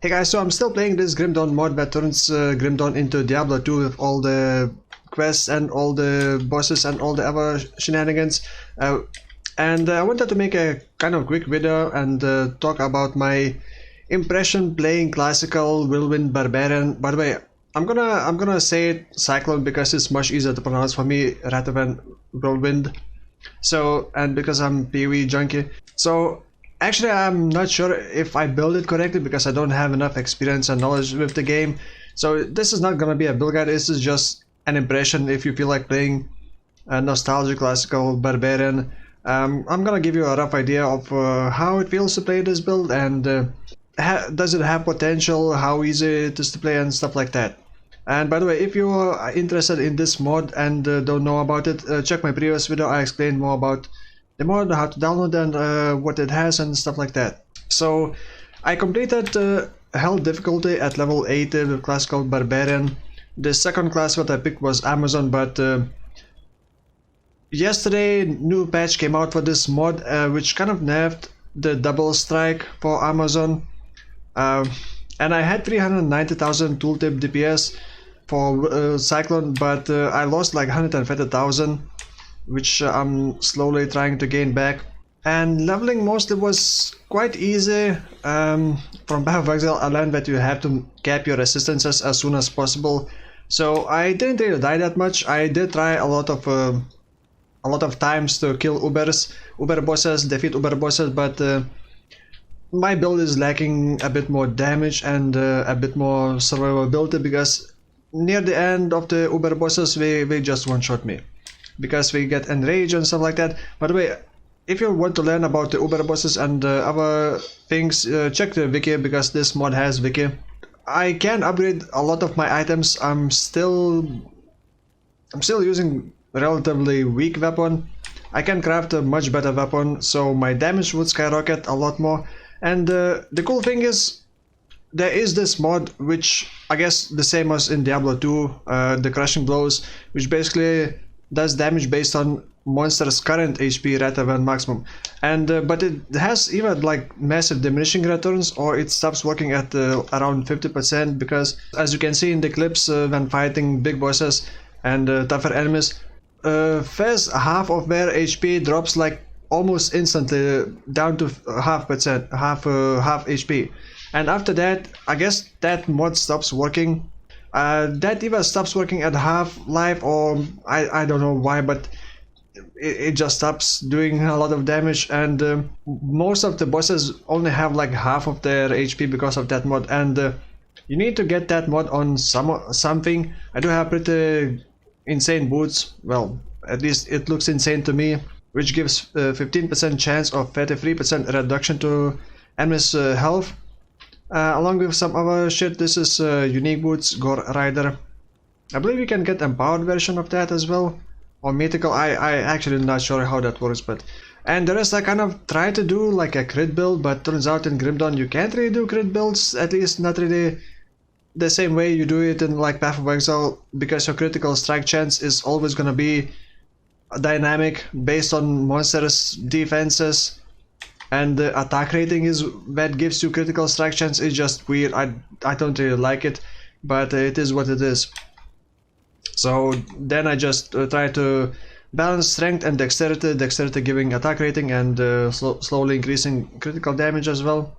Hey guys, so I'm still playing this Grim Dawn mod that turns Grim Dawn into Diablo 2 with all the quests and all the bosses and all the other shenanigans. And I wanted to make a kind of quick video and talk about my impression playing classical Whirlwind Barbarian. By the way, I'm gonna say it Cyclone because it's much easier to pronounce for me rather than Whirlwind. So, and because I'm PoE junkie. So actually, I'm not sure if I build it correctly because I don't have enough experience and knowledge with the game. So this is not gonna be a build guide, this is just an impression if you feel like playing a nostalgic classical Barbarian. I'm gonna give you a rough idea of how it feels to play this build and does it have potential, how easy it is to play and stuff like that. And by the way, if you are interested in this mod and don't know about it, check my previous video. I explained more about the mod, how to download and what it has and stuff like that. So I completed Hell difficulty at level 80 with classical Barbarian. The second class what I picked was Amazon, but yesterday new patch came out for this mod which kind of nerfed the double strike for Amazon. And I had 390,000 tooltip DPS for Cyclone, but I lost like 150,000, which I'm slowly trying to gain back. And leveling mostly was quite easy. From Path of Exile I learned that you have to cap your resistances as soon as possible. So I didn't really die that much. I did try a lot of times to kill Uber bosses, defeat Uber bosses, but my build is lacking a bit more damage and a bit more survivability because near the end of the Uber bosses they just one-shot me because we get enraged and stuff like that. By the way, if you want to learn about the Uber bosses and other things, check the wiki because this mod has wiki. I can upgrade a lot of my items. I'm still using relatively weak weapon. I can craft a much better weapon, so my damage would skyrocket a lot more. And the cool thing is, there is this mod which I guess the same as in Diablo 2, the Crushing Blows, which basically does damage based on monster's current HP rather than maximum. And but it has even like massive diminishing returns, or it stops working at around 50%, because as you can see in the clips when fighting big bosses and tougher enemies, first half of their HP drops like almost instantly down to half HP, and after that I guess that mod stops working. That either stops working at half life, or I don't know why, but it just stops doing a lot of damage. And most of the bosses only have like half of their HP because of that mod, and you need to get that mod on something. I do have pretty insane boots, well, at least it looks insane to me, which gives 15% chance of 33% reduction to enemies' health. Along with some other shit. This is unique boots, Gore Rider. I believe you can get empowered version of that as well, or mythical. I actually not sure how that works, but and the rest I kind of try to do like a crit build, but turns out in Grim Dawn you can't really do crit builds, at least not really the same way you do it in like Path of Exile, because your critical strike chance is always gonna be dynamic based on monsters' defenses, and the attack rating is that gives you critical strike chance. Is just weird. I don't really like it, but it is what it is. So then I just try to balance strength and dexterity giving attack rating and slowly increasing critical damage as well,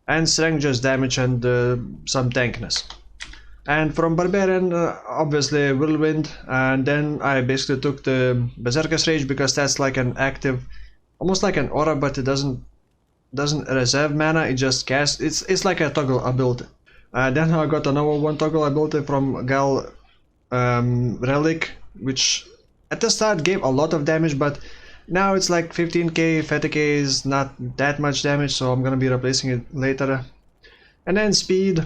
and strength just damage and some tankiness. And from Barbarian, obviously Whirlwind, and then I basically took the Berserker's Rage because that's like an active, almost like an aura, but it doesn't reserve mana, it just casts. It's like a toggle ability. Then I got another one toggle ability from Gal Relic, which at the start gave a lot of damage, but now it's like 15k, 30k is not that much damage, so I'm gonna be replacing it later. And then Speed,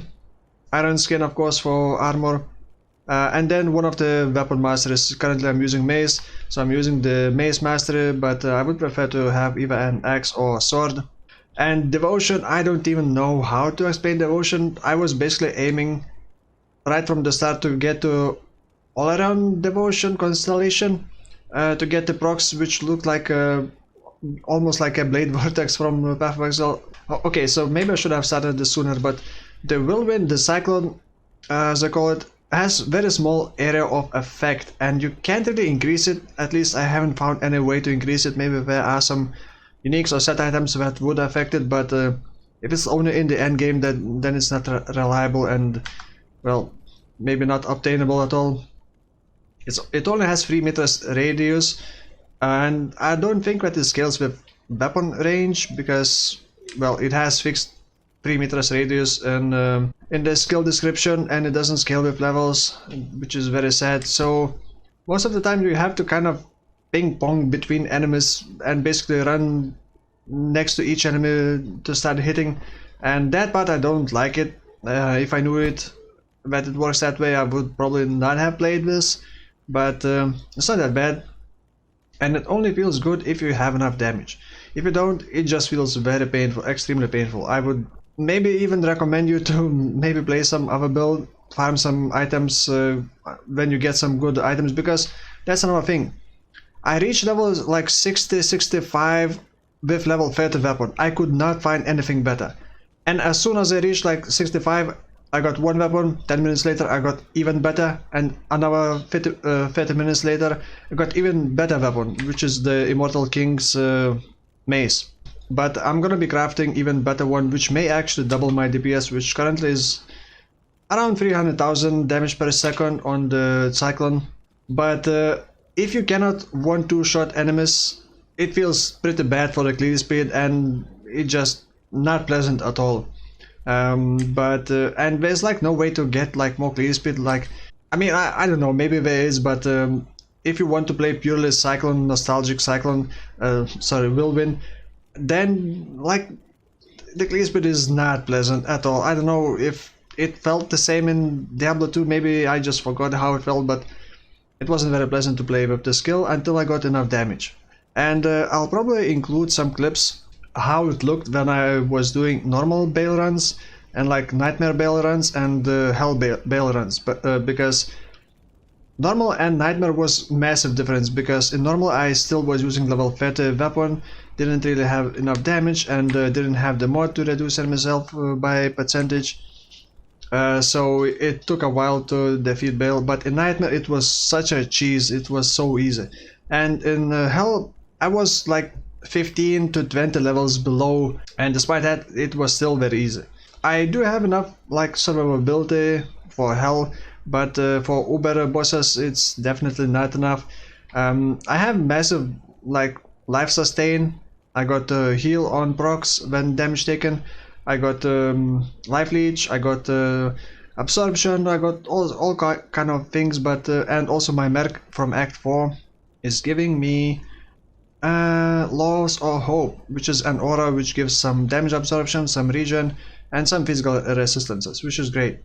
Iron Skin of course for armor, and then one of the weapon masters. Currently I'm using Mace, so I'm using the Mace Mastery, but I would prefer to have either an axe or a sword. And Devotion, I don't even know how to explain Devotion. I was basically aiming right from the start to get to all around Devotion Constellation, to get the procs which looked like almost like a Blade Vortex from Path of Exile. Okay, so maybe I should have started this sooner, but The Whirlwind, the Cyclone, as I call it, has very small area of effect, and you can't really increase it. At least I haven't found any way to increase it. Maybe there are some uniques or set items that would affect it, but if it's only in the end game, then it's not reliable and, well, maybe not obtainable at all. It only has 3 meters radius, and I don't think that it scales with weapon range because, well, it has fixed 3 meters radius and in the skill description, and it doesn't scale with levels, which is very sad. So most of the time you have to kind of ping pong between enemies and basically run next to each enemy to start hitting, and that part I don't like it. If I knew that it works that way, I would probably not have played this, but it's not that bad, and it only feels good if you have enough damage. If you don't, it just feels very painful, extremely painful. I would maybe even recommend you to maybe play some other build, farm some items when you get some good items, because that's another thing. I reached levels like 60, 65 with level 30 weapon. I could not find anything better. And as soon as I reached like 65, I got one weapon. 10 minutes later I got even better, and another 30 minutes later I got even better weapon, which is the Immortal King's mace. But I'm gonna be crafting even better one, which may actually double my DPS, which currently is around 300,000 damage per second on the Cyclone. But if you cannot 1-2 shot enemies, it feels pretty bad for the clear speed, and it's just not pleasant at all. And there's like no way to get like more clear speed. Like, I mean, I don't know, maybe there is, but if you want to play purely Cyclone, nostalgic Cyclone, Whirlwind, then like the clear speed is not pleasant at all. I don't know if it felt the same in Diablo 2, maybe I just forgot how it felt, but it wasn't very pleasant to play with the skill until I got enough damage. And I'll probably include some clips how it looked when I was doing normal bail runs and like nightmare bail runs and hell bail runs, but because normal and nightmare was massive difference, because in normal I still was using level 30 weapon, didn't really have enough damage, and didn't have the mod to reduce enemy health by percentage, so it took a while to defeat Baal. But in nightmare it was such a cheese, it was so easy. And in hell I was like 15 to 20 levels below, and despite that it was still very easy. I do have enough like survivability for hell, but for uber bosses it's definitely not enough. I have massive like life sustain. I got heal on procs when damage taken. I got life leech. I got absorption. I got all kind of things. But and also my merc from Act 4 is giving me Laws or Hope, which is an aura which gives some damage absorption, some regen, and some physical resistances, which is great.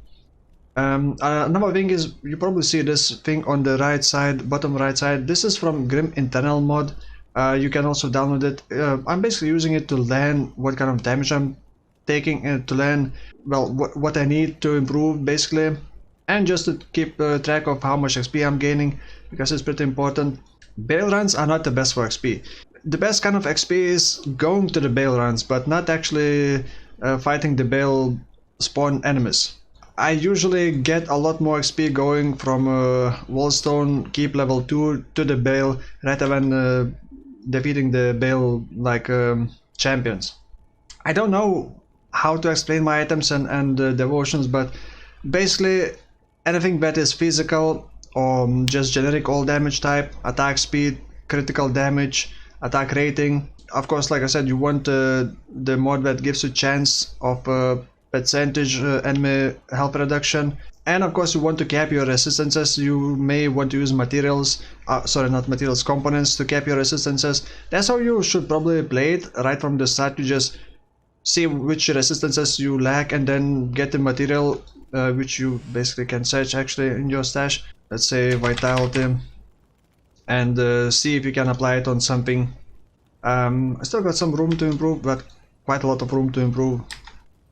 Another thing is, you probably see this thing on the right side, bottom right side. This is from Grim Internal mod. You can also download it. I'm basically using it to learn what kind of damage I'm taking, and to learn, well, what I need to improve basically, and just to keep track of how much XP I'm gaining, because it's pretty important. Bail runs are not the best for XP. The best kind of XP is going to the bail runs, but not actually fighting the bail spawn enemies. I usually get a lot more XP going from Wallstone Keep level 2 to the Baal, rather than defeating the Baal like champions. I don't know how to explain my items and devotions, but basically anything that is physical or just generic all damage type, attack speed, critical damage, attack rating. Of course, like I said, you want the mod that gives you chance of percentage enemy health reduction, and of course you want to cap your resistances. You may want to use materials, not materials, components to cap your resistances. That's how you should probably play it right from the start. You just see which resistances you lack, and then get the material which you basically can search actually in your stash. Let's say vitality, and see if you can apply it on something. I still got some room to improve, but quite a lot of room to improve.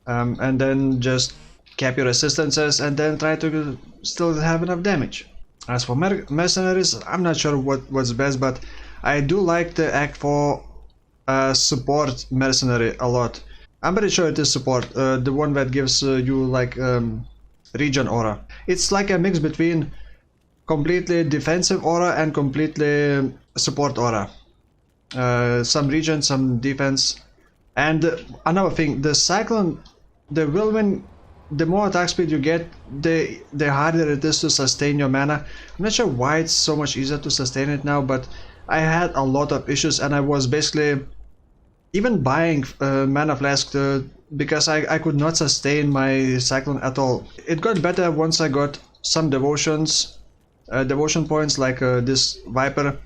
And then just cap your resistances, and then try to still have enough damage. As for mercenaries, I'm not sure what's best, but I do like the Act 4 support mercenary a lot. I'm pretty sure it is support, the one that gives you like regen aura. It's like a mix between completely defensive aura and completely support aura. Some regen, some defense. And another thing, the cyclone, the whirlwind, the more attack speed you get, the harder it is to sustain your mana. I'm not sure why it's so much easier to sustain it now, but I had a lot of issues and I was basically even buying mana flask because I could not sustain my cyclone at all. It got better once I got some devotions, devotion points like this Viper,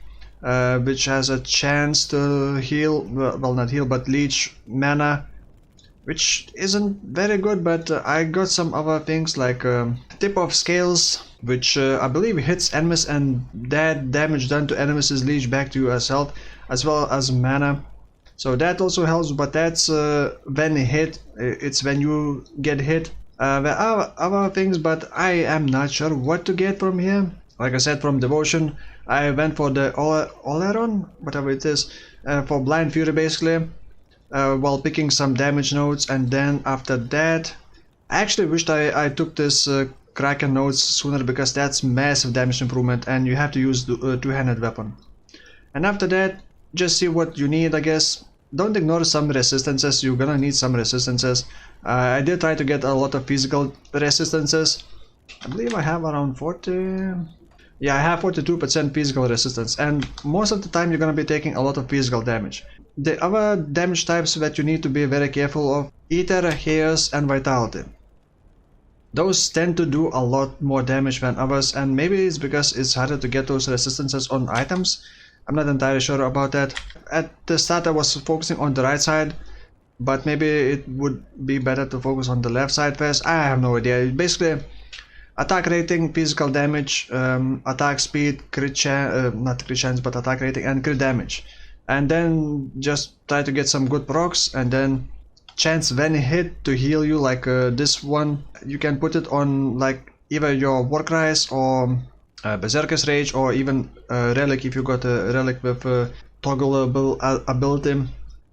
which has a chance to heal, well not heal but leech mana, which isn't very good, but I got some other things like Tip of Scales, which I believe hits enemies and that damage done to enemies is leached back to you as health, as well as mana. So that also helps, but that's when hit, it's when you get hit. There are other things, but I am not sure what to get from here. Like I said, from Devotion, I went for the Oleron, whatever it is, for Blind Fury basically, while picking some damage nodes, and then after that, I actually wished I took this Kraken nodes sooner because that's massive damage improvement and you have to use the two-handed weapon. And after that, just see what you need, I guess. Don't ignore some resistances, you're gonna need some resistances. I did try to get a lot of physical resistances. I believe I have around 40... Yeah, I have 42% physical resistance, and most of the time you're gonna be taking a lot of physical damage. The other damage types that you need to be very careful of: Ether, Chaos, and Vitality. Those tend to do a lot more damage than others, and maybe it's because it's harder to get those resistances on items. I'm not entirely sure about that. At the start I was focusing on the right side, but maybe it would be better to focus on the left side first. I have no idea. Basically, attack rating, physical damage, attack speed, not crit chance, but attack rating and crit damage. And then just try to get some good procs, and then chance when hit to heal you, like this one. You can put it on like either your Warcries or Berserker's Rage, or even Relic if you got a Relic with a toggleable ability.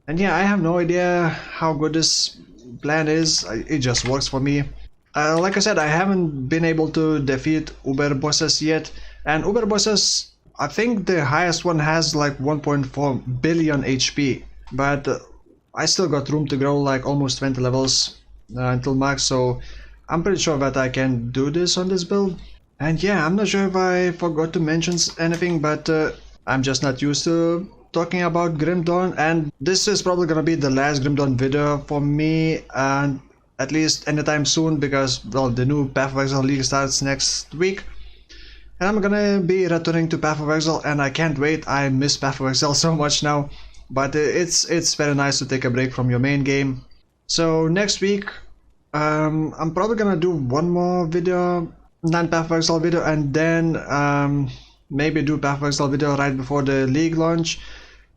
And yeah, I have no idea how good this plan is. It just works for me. Like I said, I haven't been able to defeat Uber bosses yet, and Uber bosses, I think the highest one has like 1.4 billion HP, but I still got room to grow, like almost 20 levels until max, so I'm pretty sure that I can do this on this build. And yeah, I'm not sure if I forgot to mention anything, but I'm just not used to talking about Grim Dawn, and this is probably gonna be the last Grim Dawn video for me, and at least anytime soon, because well, the new Path of Exile League starts next week. And I'm gonna be returning to Path of Exile, and I can't wait. I miss Path of Exile so much now, but it's very nice to take a break from your main game. So next week, I'm probably gonna do one more video, non-Path of Exile video, and then maybe do Path of Exile video right before the League launch,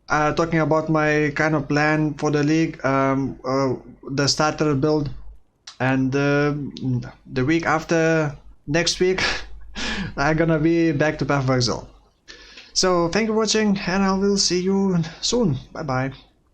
talking about my kind of plan for the League, the starter build, and the week after next week I'm gonna be back to Path of Exile. So thank you for watching, and I will see you soon. Bye bye.